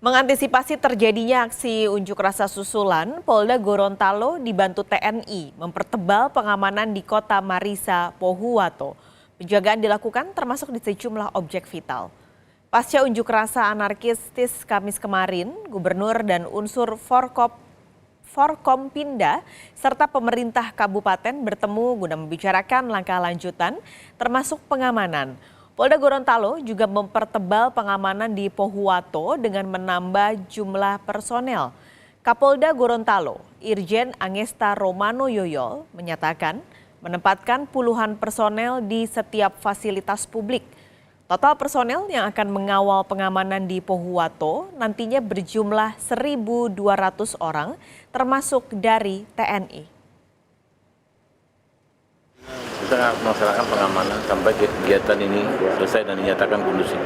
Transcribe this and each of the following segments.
Mengantisipasi terjadinya aksi unjuk rasa susulan, Polda Gorontalo dibantu TNI mempertebal pengamanan di kota Marisa, Pohuwato. Penjagaan dilakukan termasuk di sejumlah objek vital. Pasca unjuk rasa anarkistis Kamis kemarin, Gubernur dan unsur Forkompinda serta pemerintah kabupaten bertemu guna membicarakan langkah lanjutan termasuk pengamanan. Polda Gorontalo juga mempertebal pengamanan di Pohuwato dengan menambah jumlah personel. Kapolda Gorontalo, Irjen Angesta Romano Yoyol, menyatakan menempatkan puluhan personel di setiap fasilitas publik. Total personel yang akan mengawal pengamanan di Pohuwato nantinya berjumlah 1.200 orang, termasuk dari TNI. Kita melaksanakan pengamanan sampai kegiatan ini selesai dan dinyatakan kondusif.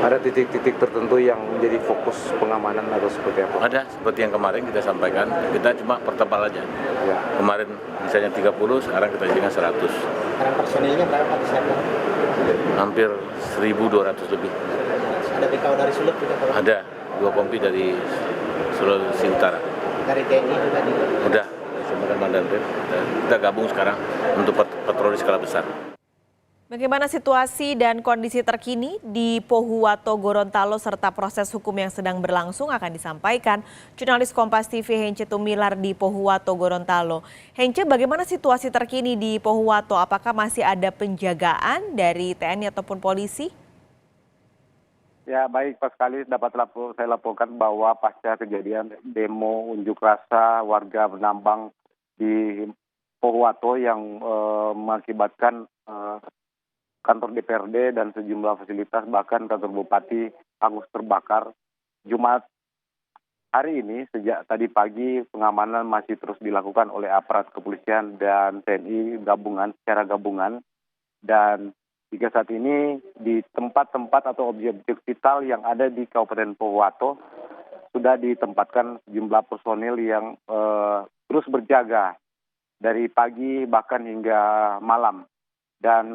Ada titik-titik tertentu yang menjadi fokus pengamanan atau seperti apa? Ada, seperti yang kemarin kita sampaikan, kita cuma pertebal aja. Ya. Kemarin misalnya 30, sekarang kita jadikan 100. Sekarang personilnya berapa di sana? Hampir 1.200 lebih. Ada BKO dari Sulut juga? Ada 2 kompi dari Sulawesi Utara. Dari TNI juga? Udah, disampaikan Mandanrim. Kita gabung sekarang untuk patroli skala besar. Bagaimana situasi dan kondisi terkini di Pohuwato Gorontalo serta proses hukum yang sedang berlangsung akan disampaikan jurnalis Kompas TV Hence Tumilar di Pohuwato Gorontalo. Hence, bagaimana situasi terkini di Pohuwato? Apakah masih ada penjagaan dari TNI ataupun polisi? Ya baik, pas sekali dapat saya laporkan bahwa pasca kejadian demo unjuk rasa warga penambang di Pohuwato yang mengakibatkan kantor DPRD dan sejumlah fasilitas bahkan kantor Bupati hangus terbakar. Jumat hari ini sejak tadi pagi pengamanan masih terus dilakukan oleh aparat kepolisian dan TNI secara gabungan, dan hingga saat ini di tempat-tempat atau objek-objek vital yang ada di Kabupaten Pohuwato sudah ditempatkan sejumlah personil yang terus berjaga dari pagi bahkan hingga malam. Dan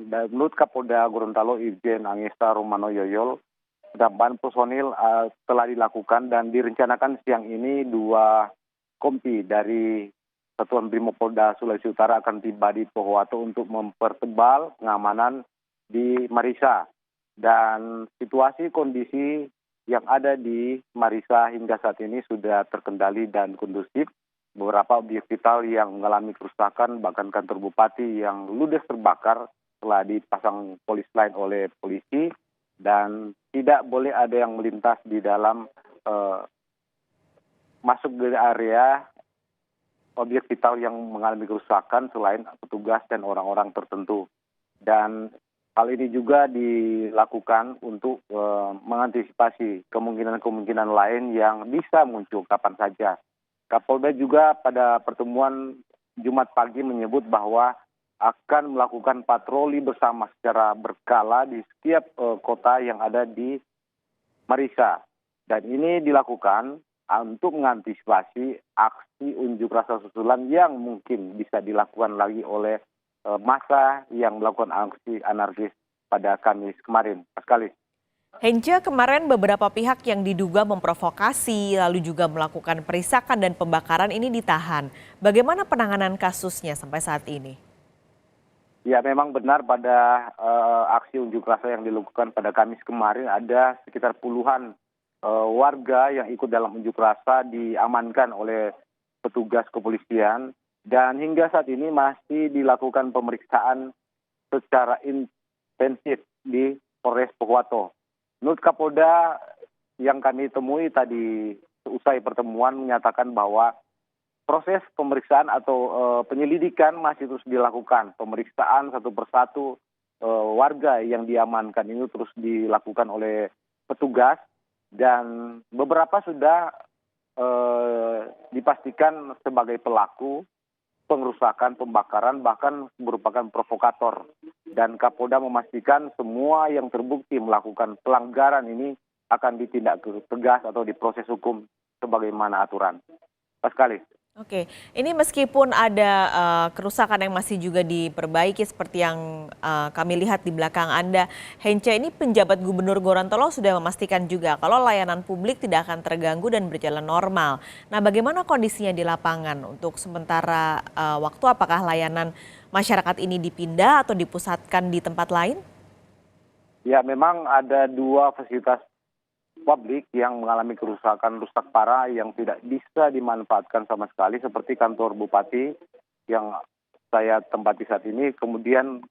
menurut Kapolda Gorontalo Irjen Angesta Romano Yoyol, penambahan personil telah dilakukan dan direncanakan siang ini 2 kompi dari Satuan Brimopolda Sulawesi Utara akan tiba di Pohuwato untuk mempertebal pengamanan di Marisa. Dan situasi kondisi yang ada di Marisa hingga saat ini sudah terkendali dan kondusif. Beberapa objek vital yang mengalami kerusakan, bahkan kantor bupati yang ludes terbakar telah dipasang polis lain oleh polisi, dan tidak boleh ada yang melintas di dalam masuk ke area objek vital yang mengalami kerusakan selain petugas dan orang-orang tertentu. Dan hal ini juga dilakukan untuk mengantisipasi kemungkinan-kemungkinan lain yang bisa muncul kapan saja. Kapolda juga pada pertemuan Jumat pagi menyebut bahwa akan melakukan patroli bersama secara berkala di setiap kota yang ada di Marisa. Dan ini dilakukan untuk mengantisipasi aksi unjuk rasa susulan yang mungkin bisa dilakukan lagi oleh massa yang melakukan aksi anarkis pada Kamis kemarin. Sekali. Hence, kemarin beberapa pihak yang diduga memprovokasi lalu juga melakukan perisakan dan pembakaran ini ditahan. Bagaimana penanganan kasusnya sampai saat ini? Ya, memang benar pada aksi unjuk rasa yang dilakukan pada Kamis kemarin ada sekitar puluhan warga yang ikut dalam unjuk rasa diamankan oleh petugas kepolisian, dan hingga saat ini masih dilakukan pemeriksaan secara intensif di Polres Pohuwato. Menurut Kapolda yang kami temui tadi usai pertemuan menyatakan bahwa proses pemeriksaan atau penyelidikan masih terus dilakukan. Pemeriksaan satu persatu warga yang diamankan ini terus dilakukan oleh petugas, dan beberapa sudah dipastikan sebagai pelaku pengerusakan, pembakaran, bahkan merupakan provokator. Dan Kapolda memastikan semua yang terbukti melakukan pelanggaran ini akan ditindak tegas atau diproses hukum sebagaimana aturan. Sekali. Oke, ini meskipun ada kerusakan yang masih juga diperbaiki seperti yang kami lihat di belakang Anda, Hence, ini penjabat Gubernur Gorontalo sudah memastikan juga kalau layanan publik tidak akan terganggu dan berjalan normal. Nah, bagaimana kondisinya di lapangan untuk sementara waktu? Apakah layanan masyarakat ini dipindah atau dipusatkan di tempat lain? Ya, memang ada dua fasilitas publik yang mengalami kerusakan rusak parah yang tidak bisa dimanfaatkan sama sekali, seperti kantor bupati yang saya tempati saat ini, kemudian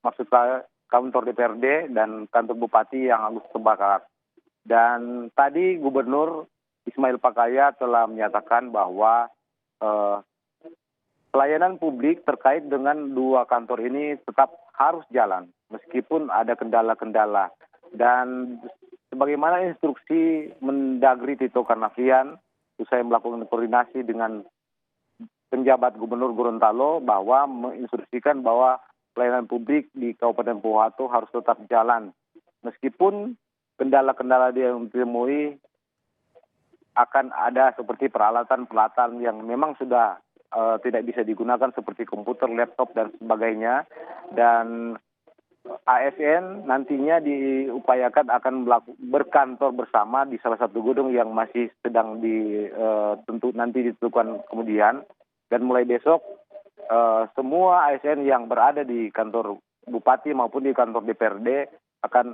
maksud saya kantor DPRD dan kantor bupati yang hangus terbakar. Dan tadi Gubernur Ismail Pakaya telah menyatakan bahwa pelayanan publik terkait dengan dua kantor ini tetap harus jalan meskipun ada kendala-kendala. Dan sebagaimana instruksi Mendagri Tito Karnavian, usai melakukan koordinasi dengan penjabat Gubernur Gorontalo bahwa menginstruksikan bahwa pelayanan publik di Kabupaten Pohuwato harus tetap jalan. Meskipun kendala-kendala yang ditemui akan ada seperti peralatan-peralatan yang memang sudah tidak bisa digunakan seperti komputer, laptop, dan sebagainya. Dan ASN nantinya diupayakan akan berkantor bersama di salah satu gedung yang masih sedang nanti ditentukan kemudian. Dan mulai besok semua ASN yang berada di kantor bupati maupun di kantor DPRD akan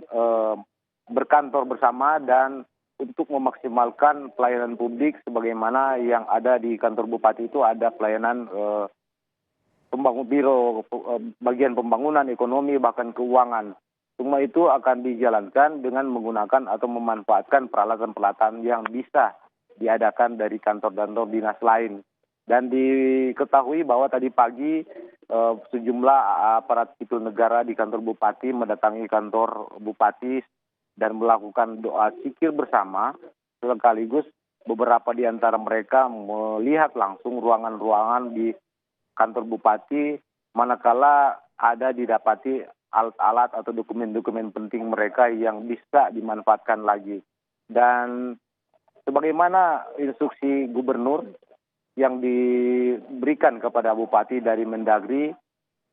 berkantor bersama dan untuk memaksimalkan pelayanan publik sebagaimana yang ada di kantor bupati itu ada pelayanan biro bagian pembangunan, ekonomi, bahkan keuangan. Semua itu akan dijalankan dengan menggunakan atau memanfaatkan peralatan-peralatan yang bisa diadakan dari kantor-kantor dinas lain. Dan diketahui bahwa tadi pagi sejumlah aparat sipil negara di kantor bupati mendatangi kantor bupati dan melakukan doa zikir bersama, sekaligus beberapa di antara mereka melihat langsung ruangan-ruangan di kantor bupati, manakala ada didapati alat-alat atau dokumen-dokumen penting mereka yang bisa dimanfaatkan lagi. Dan sebagaimana instruksi gubernur yang diberikan kepada bupati dari Mendagri,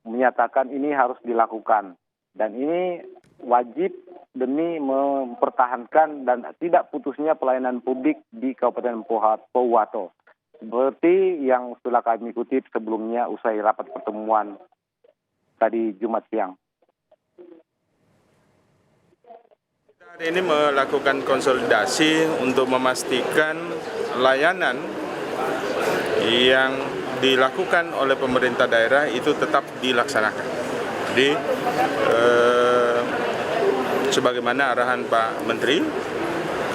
menyatakan ini harus dilakukan. Dan ini wajib demi mempertahankan dan tidak putusnya pelayanan publik di Kabupaten Pohuwato. Seperti yang sudah kami kutip sebelumnya usai rapat pertemuan tadi Jumat siang. Hari ini melakukan konsolidasi untuk memastikan layanan yang dilakukan oleh pemerintah daerah itu tetap dilaksanakan. Jadi, sebagaimana arahan Pak Menteri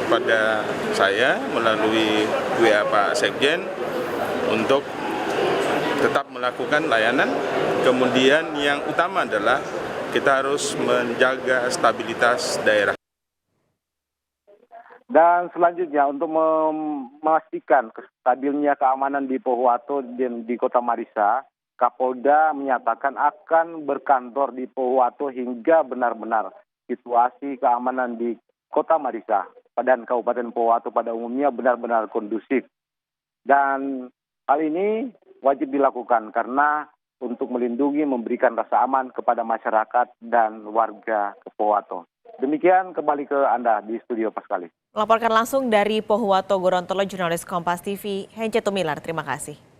kepada saya melalui WA Pak Sekjen untuk tetap melakukan layanan. Kemudian yang utama adalah kita harus menjaga stabilitas daerah. Dan selanjutnya untuk memastikan stabilnya keamanan di Pohuwato dan di Kota Marissa, Kapolda menyatakan akan berkantor di Pohuwato hingga benar-benar situasi keamanan di Kota Marissa dan Kabupaten Pohuwato pada umumnya benar-benar kondusif. Dan hal ini wajib dilakukan karena untuk melindungi, memberikan rasa aman kepada masyarakat dan warga Pohuwato. Demikian, kembali ke Anda di studio Pascalis. Melaporkan langsung dari Pohuwato, Gorontalo, jurnalis Kompas TV, Hence Tumilar. Terima kasih.